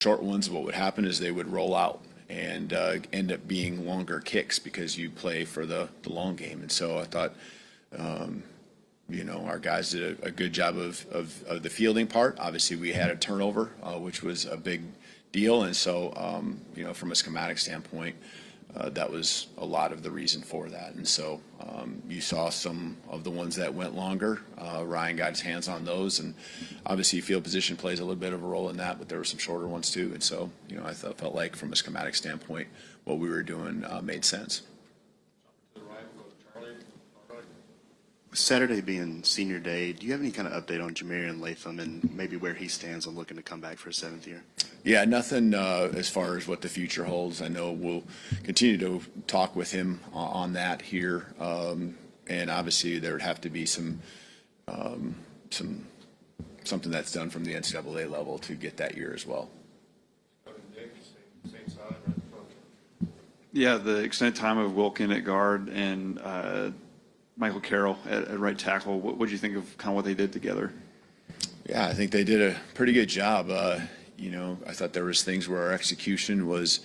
short ones, what would happen is they would roll out and end up being longer kicks because you play for the long game. And so I thought, our guys did a good job of the fielding part. Obviously, we had a turnover, which was a big deal. And so, from a schematic standpoint, that was a lot of the reason for that. And so you saw some of the ones that went longer. Ryan got his hands on those. And obviously, field position plays a little bit of a role in that, but there were some shorter ones too. And so, I felt like from a schematic standpoint, what we were doing made sense. Saturday being senior day, do you have any kind of update on Jamarian Latham and maybe where he stands on looking to come back for a seventh year? Yeah, nothing as far as what the future holds. I know we'll continue to talk with him on that here, and obviously there would have to be something that's done from the NCAA level to get that year as well. Yeah, the extended time of Wilkin at guard and Michael Carroll at right tackle. What did you think of kind of what they did together? Yeah, I think they did a pretty good job. I thought there was things where our execution was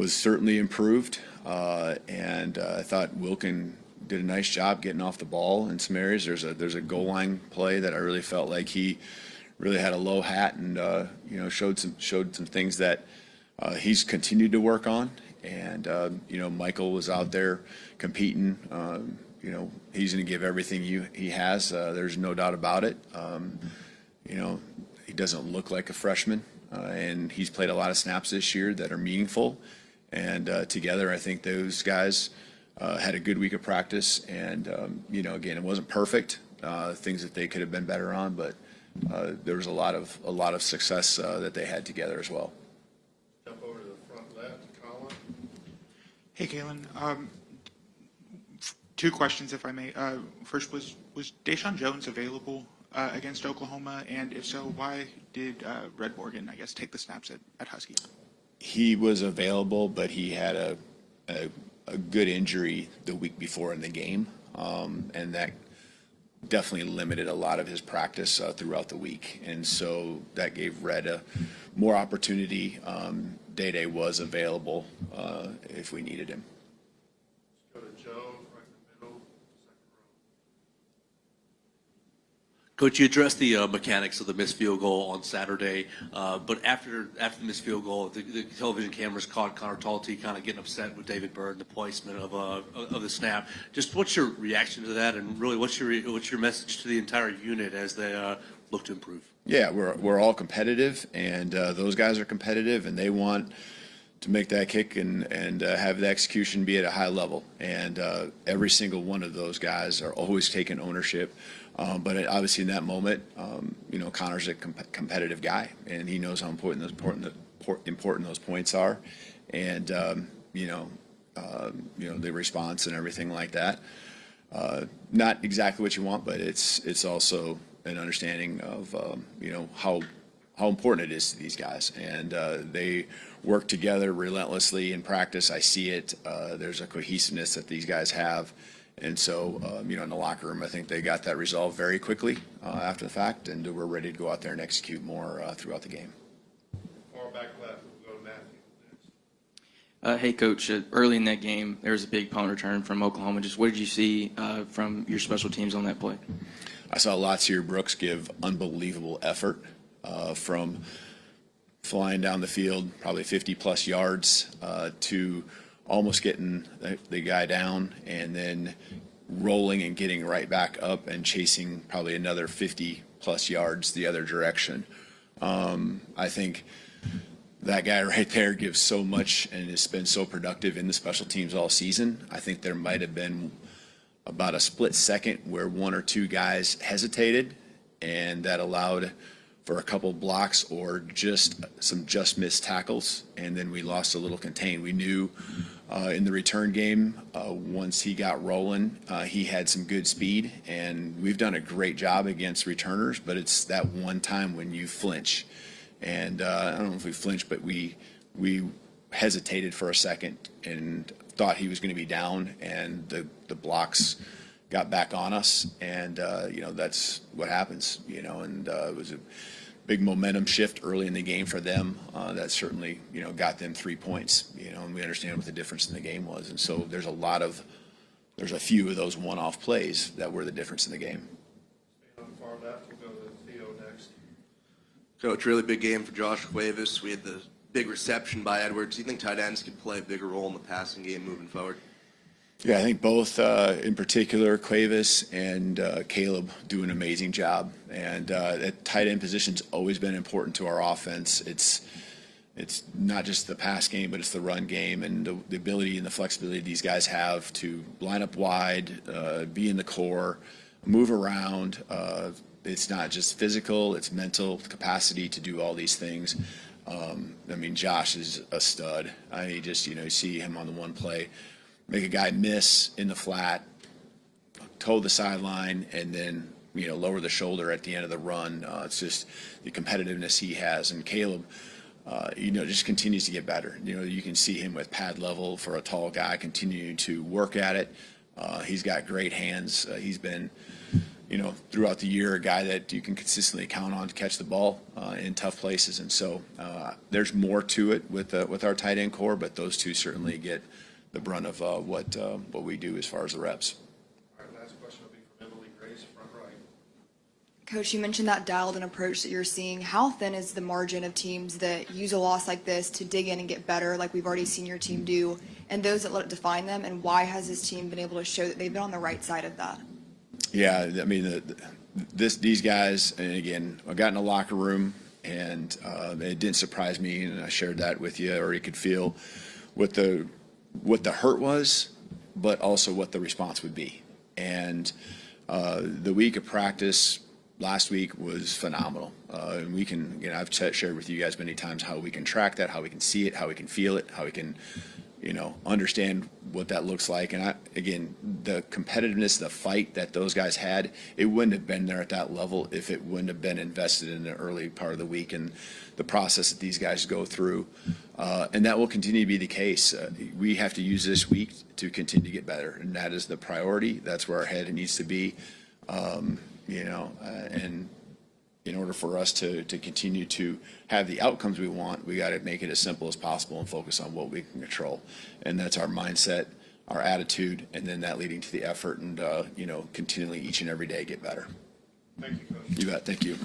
certainly improved, and I thought Wilkin did a nice job getting off the ball in some areas. There's a goal line play that I really felt like he really had a low hat and showed some things that he's continued to work on. And Michael was out there competing. He's going to give everything he has. There's no doubt about it. He doesn't look like a freshman, and he's played a lot of snaps this year that are meaningful. And together, I think those guys had a good week of practice. And again, it wasn't perfect. Things that they could have been better on, but there was a lot of success that they had together as well. Jump over to the front left, Colin. Hey, Kalen. Two questions, if I may. First, was Deshaun Jones available against Oklahoma? And if so, why did Red Morgan, take the snaps at Husky? He was available, but he had a good injury the week before in the game, and that definitely limited a lot of his practice throughout the week. And so that gave Red more opportunity. Day was available if we needed him. Let's go to Joe, right in the middle, second row. Coach, you addressed the mechanics of the missed field goal on Saturday, but after the missed field goal, the television cameras caught Connor Talty kind of getting upset with David Byrd and the placement of the snap. Just what's your reaction to that, and really what's your message to the entire unit as they look to improve? Yeah, we're all competitive, and those guys are competitive, and they want to make that kick and have the execution be at a high level. And every single one of those guys are always taking ownership. But obviously in that moment, Connor's a competitive guy, and he knows how important those points are, and the response and everything like that. Not exactly what you want, but it's also an understanding of how important it is to these guys, and they work together relentlessly in practice. I see it. There's a cohesiveness that these guys have. And so, in the locker room, I think they got that resolved very quickly after the fact, and we're ready to go out there and execute more throughout the game. Far back left, we'll go to Matthew next. Hey, Coach, early in that game, there was a big punt return from Oklahoma. Just what did you see from your special teams on that play? I saw Latsier Brooks give unbelievable effort from flying down the field, probably 50-plus yards to almost getting the guy down and then rolling and getting right back up and chasing probably another 50-plus yards the other direction. I think that guy right there gives so much and has been so productive in the special teams all season. I think there might have been about a split second where one or two guys hesitated, and that allowed for a couple blocks or just missed tackles, and then we lost a little contain. We knew in the return game, once he got rolling, he had some good speed, and we've done a great job against returners, but it's that one time when you flinch. And I don't know if we flinched, but we hesitated for a second and thought he was going to be down, and the blocks got back on us, and that's what happens, and it was big momentum shift early in the game for them. That certainly, got them 3 points, and we understand what the difference in the game was. And so there's a few of those one-off plays that were the difference in the game. On the far left, we'll go to Theo next. Coach, really big game for Josh Cuevas. We had the big reception by Edwards. Do you think tight ends could play a bigger role in the passing game moving forward? Yeah, I think both, in particular, Cuevas and Caleb do an amazing job. And that tight end position's always been important to our offense. It's not just the pass game, but it's the run game and the ability and the flexibility these guys have to line up wide, be in the core, move around. It's not just physical, it's mental capacity to do all these things. Josh is a stud. You see him on the one play, make a guy miss in the flat, toe the sideline, and then, lower the shoulder at the end of the run. It's just the competitiveness he has. And Caleb, just continues to get better. You can see him with pad level for a tall guy, continuing to work at it. He's got great hands. He's been, throughout the year, a guy that you can consistently count on to catch the ball in tough places. And so there's more to it with our tight end core, but those two certainly get the brunt of what we do as far as the reps. All right, last question will be from Emily Grace, front right. Coach, you mentioned that dialed-in approach that you're seeing. How thin is the margin of teams that use a loss like this to dig in and get better, like we've already seen your team do, and those that let it define them? And why has this team been able to show that they've been on the right side of that? Yeah, these guys, and again, I got in the locker room, and it didn't surprise me, and I shared that with you, or you could feel what the hurt was, but also what the response would be. And the week of practice last week was phenomenal. And I've shared with you guys many times how we can track that, how we can see it, how we can feel it, how we can, understand what that looks like. And again, the competitiveness, the fight that those guys had, it wouldn't have been there at that level if it wouldn't have been invested in the early part of the week and the process that these guys go through. And that will continue to be the case. We have to use this week to continue to get better, and that is the priority. That's where our head needs to be. And in order for us to continue to have the outcomes we want, we got to make it as simple as possible and focus on what we can control. And that's our mindset, our attitude, and then that leading to the effort and, continually each and every day get better. Thank you, Coach. You bet. Thank you.